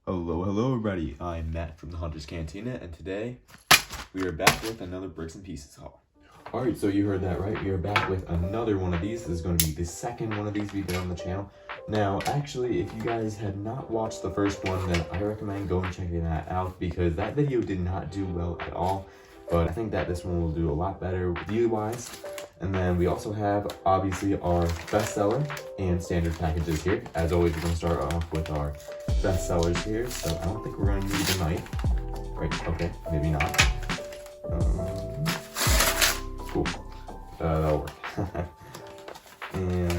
Hello everybody, I'm Matt from the Hunter's Cantina, and today we are back with another Bricks and Pieces haul. Alright, so you heard that right, we are back with another one of these. This is going to be the second one of these we've done on the channel. Now, actually, if you guys have not watched the first one, then I recommend going and checking that out, because that video did not do well at all, but I think that this one will do a lot better view-wise. And then we also have, obviously, our bestseller and standard packages here. As always, we're going to start off with our bestsellers here, so I don't think we're going to need a knife. Right, okay, maybe not. Cool. That'll work. and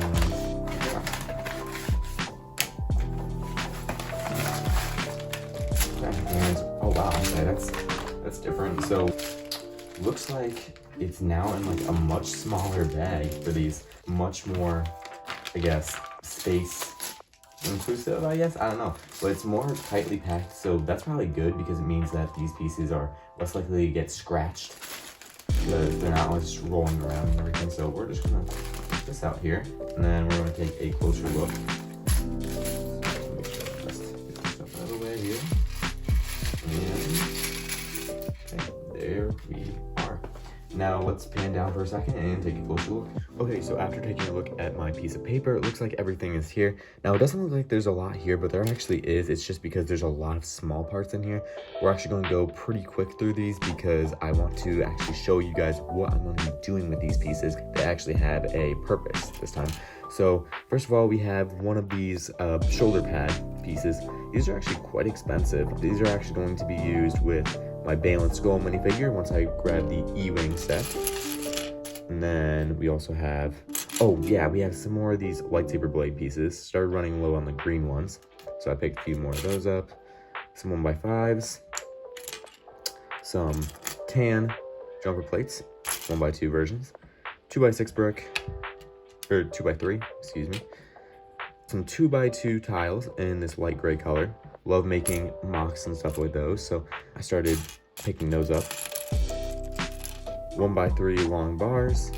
oh wow, okay, that's different. So looks like it's now in like a much smaller bag for these much more, I guess, space inclusive, I guess, I don't know, but it's more tightly packed, so that's probably good because it means that these pieces are less likely to get scratched because they're not just rolling around and everything. So we're just gonna put this out here, and then we're gonna take a closer look. Make sure I just get this stuff out of the way here. And okay, there we are. Now let's pan down for a second and take a closer look. Okay, so after taking a look at my piece of paper, it looks like everything is here. Now it doesn't look like there's a lot here, but there actually is. It's just because there's a lot of small parts in here. We're actually going to go pretty quick through these because I want to actually show you guys what I'm going to be doing with these pieces. They actually have a purpose this time. So first of all, we have one of these shoulder pad pieces. These are actually quite expensive. These are actually going to be used with my Balin Skull minifigure once I grab the E-Wing set. And then we also have, oh yeah, we have some more of these lightsaber blade pieces. Started running low on the green ones, so I picked a few more of those up. Some 1x5s, some tan jumper plates, 1x2 versions, 2x6 brick, or 2x3, excuse me. Some 2x2 tiles in this light gray color. Love making mocks and stuff with those, so I started picking those up. 1x3 long bars,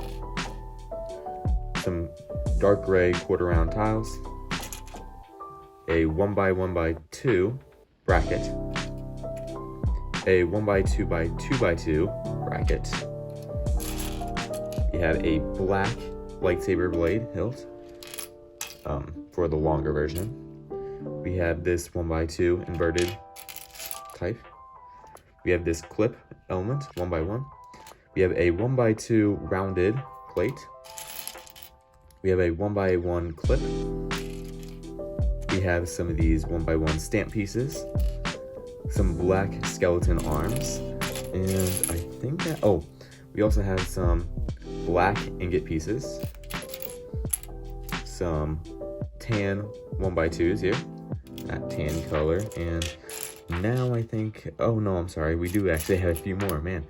some dark gray quarter round tiles, a 1x1x2 bracket, a 1x2x2x2 bracket. We have a black lightsaber blade hilt for the longer version. We have this 1x2 inverted type. We have this clip element 1x1. We have a 1x2 rounded plate. We have a 1x1 clip. We have some of these 1x1 stamp pieces. Some black skeleton arms. And I think that, oh, we also have some black ingot pieces. Some tan 1x2s here. That tan color. And now I think, oh no, I'm sorry. We do actually have a few more, man.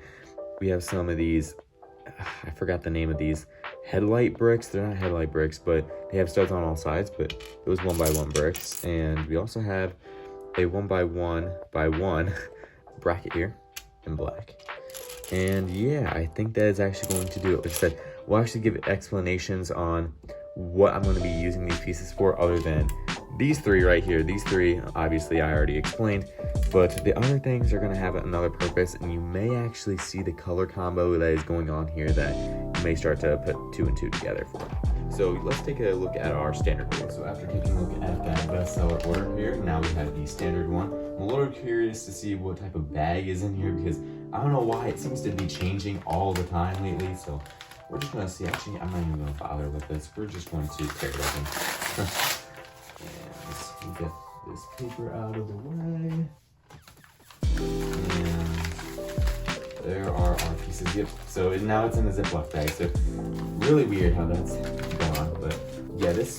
We have some of these, I forgot the name of these, headlight bricks. They're not headlight bricks, but they have studs on all sides, but those 1x1 bricks. And we also have a 1x1x1 bracket here in black. And yeah, I think that is actually going to do it. Like I said, we'll actually give explanations on what I'm going to be using these pieces for other than these three right here. These three, obviously, I already explained, but the other things are going to have another purpose, and you may actually see the color combo that is going on here that you may start to put 2 and 2 together for. So let's take a look at our standard one. So after taking a look at that bestseller order here, now we have the standard one. I'm a little curious to see what type of bag is in here because I don't know why it seems to be changing all the time lately, so we're just going to see. Actually, I'm not even going to bother with this. We're just going to tear it open. And get this paper out of the way. And there are our pieces. Yep. So now it's in a Ziploc bag. So really weird how that's gone. But yeah, this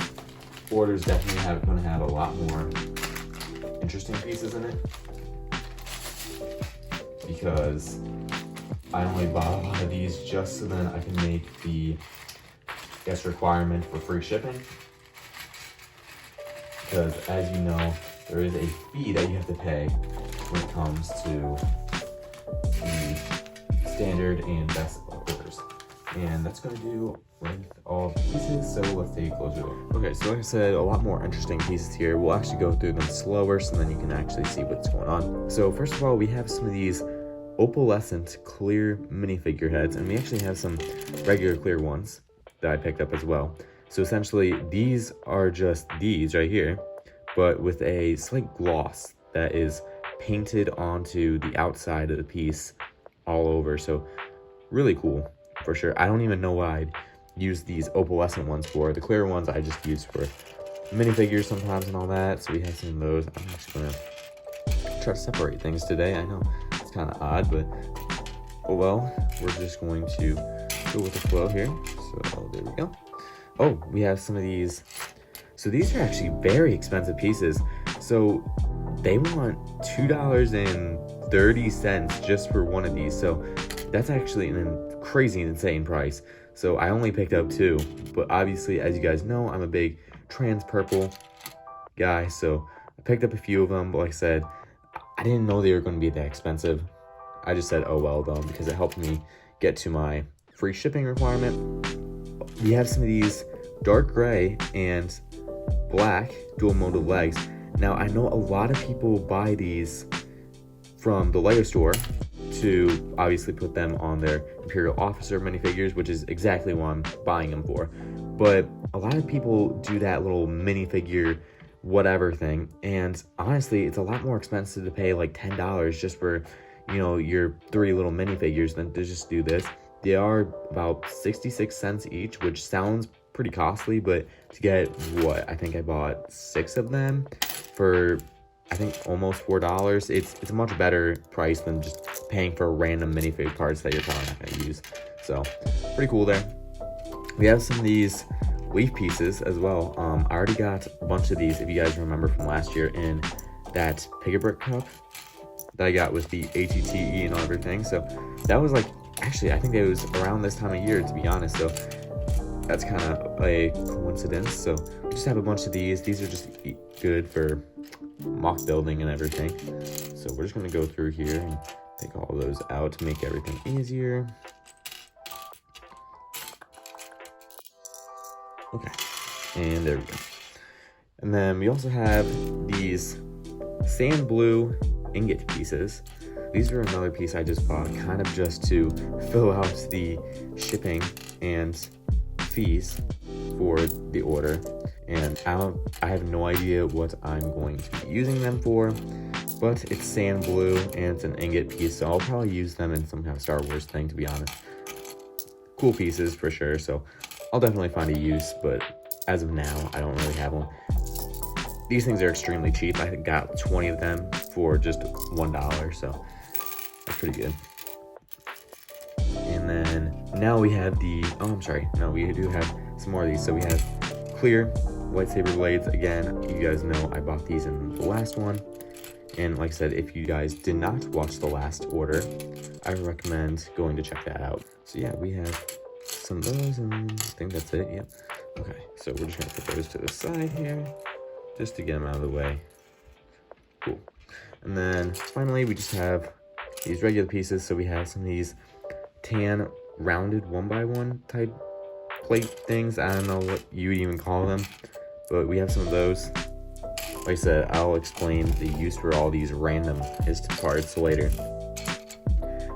order is definitely going to have a lot more interesting pieces in it. Because I only bought a lot of these just so then I can make the guest requirement for free shipping. Because as you know, there is a fee that you have to pay when it comes to the standard and best orders. And that's going to do with all the pieces, so let's take a closer look. Okay, so like I said, a lot more interesting pieces here. We'll actually go through them slower so then you can actually see what's going on. So first of all, we have some of these opalescent clear minifigure heads, and we actually have some regular clear ones that I picked up as well. So essentially, these are just these right here, but with a slight gloss that is painted onto the outside of the piece all over. So really cool for sure. I don't even know what I'd use these opalescent ones for. The clear ones I just use for minifigures sometimes and all that. So we have some of those. I'm actually gonna try to separate things today. I know it's kind of odd, but oh well. We're just going to go with the flow here. So there we go. Oh, we have some of these. So these are actually very expensive pieces. So they want $2.30 just for one of these. So that's actually an crazy, insane price. So I only picked up 2, but obviously, as you guys know, I'm a big trans purple guy. So I picked up a few of them, but like I said, I didn't know they were going to be that expensive. I just said, oh well, though, because it helped me get to my free shipping requirement. We have some of these dark gray and black dual molded legs. Now, I know a lot of people buy these from the Lego store to obviously put them on their Imperial Officer minifigures, which is exactly what I'm buying them for. But a lot of people do that little minifigure whatever thing, and honestly, it's a lot more expensive to pay like $10 just for, you know, your 3 little minifigures than to just do this. They are about 66 cents each, which sounds pretty costly, but to get what I think I bought 6 of them for I think almost $4. It's a much better price than just paying for random minifig parts that you're probably not going to use. So pretty cool there. We have some of these leaf pieces as well. I already got a bunch of these, if you guys remember from last year, in that Pick-a-Brick cup that I got with the ATTE and everything. So that was like, actually, I think it was around this time of year, to be honest. So that's kind of a coincidence. So we just have a bunch of these. These are just good for mock building and everything. So we're just going to go through here and take all those out to make everything easier. Okay, and there we go. And then we also have these sand blue ingot pieces. These are another piece I just bought kind of just to fill out the shipping and fees for the order. And I have no idea what I'm going to be using them for, but it's sand blue and it's an ingot piece, so I'll probably use them in some kind of Star Wars thing, to be honest. Cool pieces for sure, so I'll definitely find a use, but as of now, I don't really have one. These things are extremely cheap. I got 20 of them for just $1, so that's pretty good. And then now we have we do have some more of these. So we have clear lightsaber blades. Again, you guys know I bought these in the last one. And like I said, if you guys did not watch the last order, I recommend going to check that out. So yeah, we have some of those, and I think that's it. Yep. Okay, so we're just gonna put those to the side here, just to get them out of the way. Cool. And then finally, we just have these regular pieces. So we have some of these tan rounded 1x1 type plate things. I don't know what you would even call them, but we have some of those. Like I said, I'll explain the use for all these random parts later.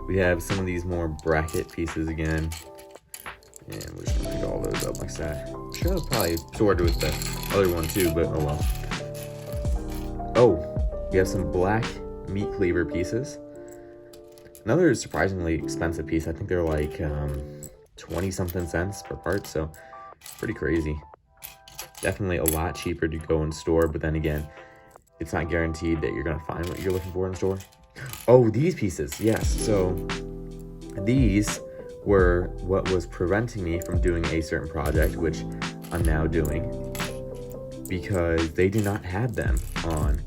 We have some of these more bracket pieces again, and we're just gonna pick all those up like that. Should have probably sorted with the other one too, but oh well. Oh, we have some black meat cleaver pieces. Another surprisingly expensive piece. I think they're like 20 something cents per part, so pretty crazy. Definitely a lot cheaper to go in store, but then again, it's not guaranteed that you're gonna find what you're looking for in store. Oh, these pieces, yes. So these were what was preventing me from doing a certain project, which I'm now doing, because they do not have them on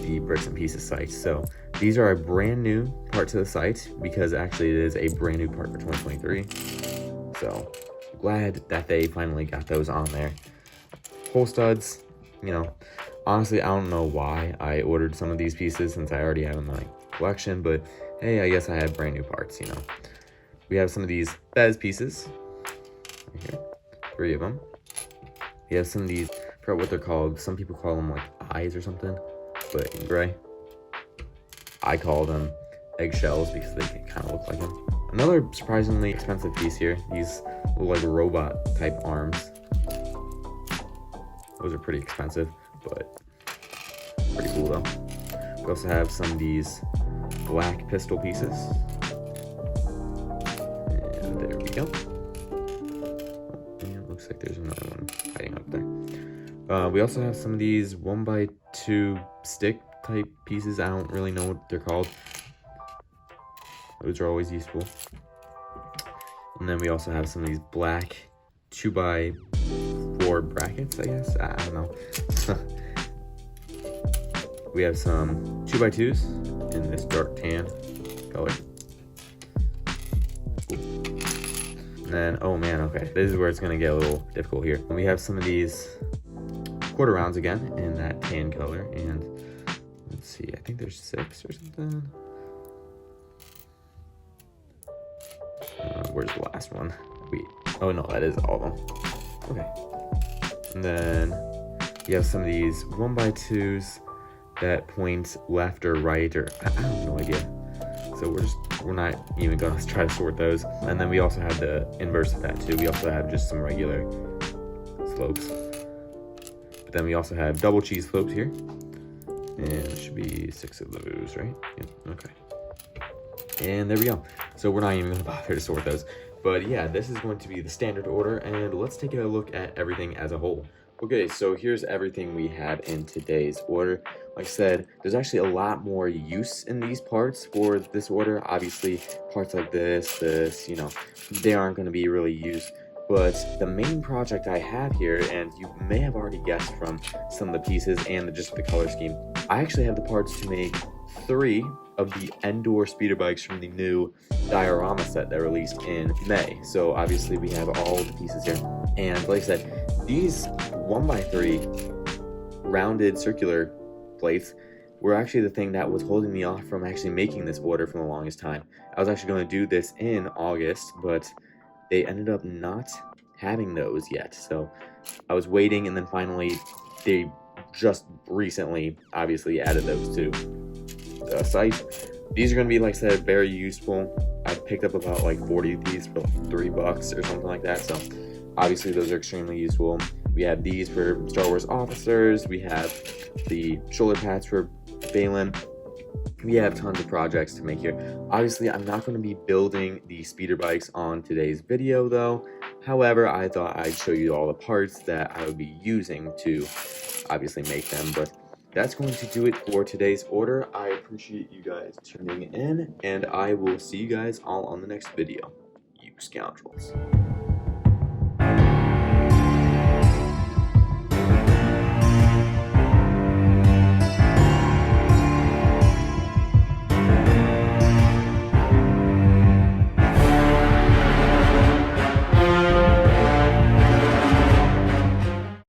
the Bricks and Pieces site. So these are a brand new part to the site, because actually it is a brand new part for 2023. So glad that they finally got those on there. Hole studs, you know, honestly, I don't know why I ordered some of these pieces since I already have them in my collection, but hey, I guess I have brand new parts, you know. We have some of these Bez pieces. right here. 3 of them. We have some of these, I forgot what they're called. Some people call them like eyes or something, but in gray. I call them eggshells because they kind of look like them. Another surprisingly expensive piece here. These look like robot type arms. Those are pretty expensive, but pretty cool though. We also have some of these black pistol pieces. And there we go. And it looks like there's another one hiding up there. We also have some of these 1x2 stick type pieces. I don't really know what they're called. Those are always useful. And then we also have some of these black 2x4 brackets, I guess. I don't know. We have some 2x2s in this dark tan color. And then, oh man, okay. This is where it's gonna get a little difficult here. And we have some of these quarter rounds again in that tan color. And let's see, I think there's 6 or something. Where's the last one? Oh no, that is all of them. Okay. And then you have some of these 1x2s that point left or right, or I have no idea. So we're not even gonna try to sort those. And then we also have the inverse of that too. We also have just some regular slopes. But then we also have double cheese slopes here. And it should be 6 of those, right? Yep, okay. And there we go. So we're not even gonna bother to sort those. But yeah, this is going to be the standard order, and let's take a look at everything as a whole. Okay, so here's everything we have in today's order. Like I said, there's actually a lot more use in these parts for this order. Obviously, parts like this, you know, they aren't gonna be really used. But the main project I have here, and you may have already guessed from some of the pieces and just the color scheme, I actually have the parts to make 3 of the Endor speeder bikes from the new diorama set that released in May. So obviously we have all the pieces here. And like I said, these 1x3 rounded circular plates were actually the thing that was holding me off from actually making this order for the longest time. I was actually going to do this in August, but they ended up not having those yet. So I was waiting, and then finally they just recently obviously added those to the site. These are going to be, like I said, very useful. I picked up about like 40 of these for like $3 or something like that. So obviously those are extremely useful. We have these for Star Wars officers. We have the shoulder pads for Balin. We have tons of projects to make here. Obviously, I'm not going to be building the speeder bikes on today's video though. However, I thought I'd show you all the parts that I would be using to obviously make them. But that's going to do it for today's order. I appreciate you guys tuning in, and I will see you guys all on the next video. You scoundrels.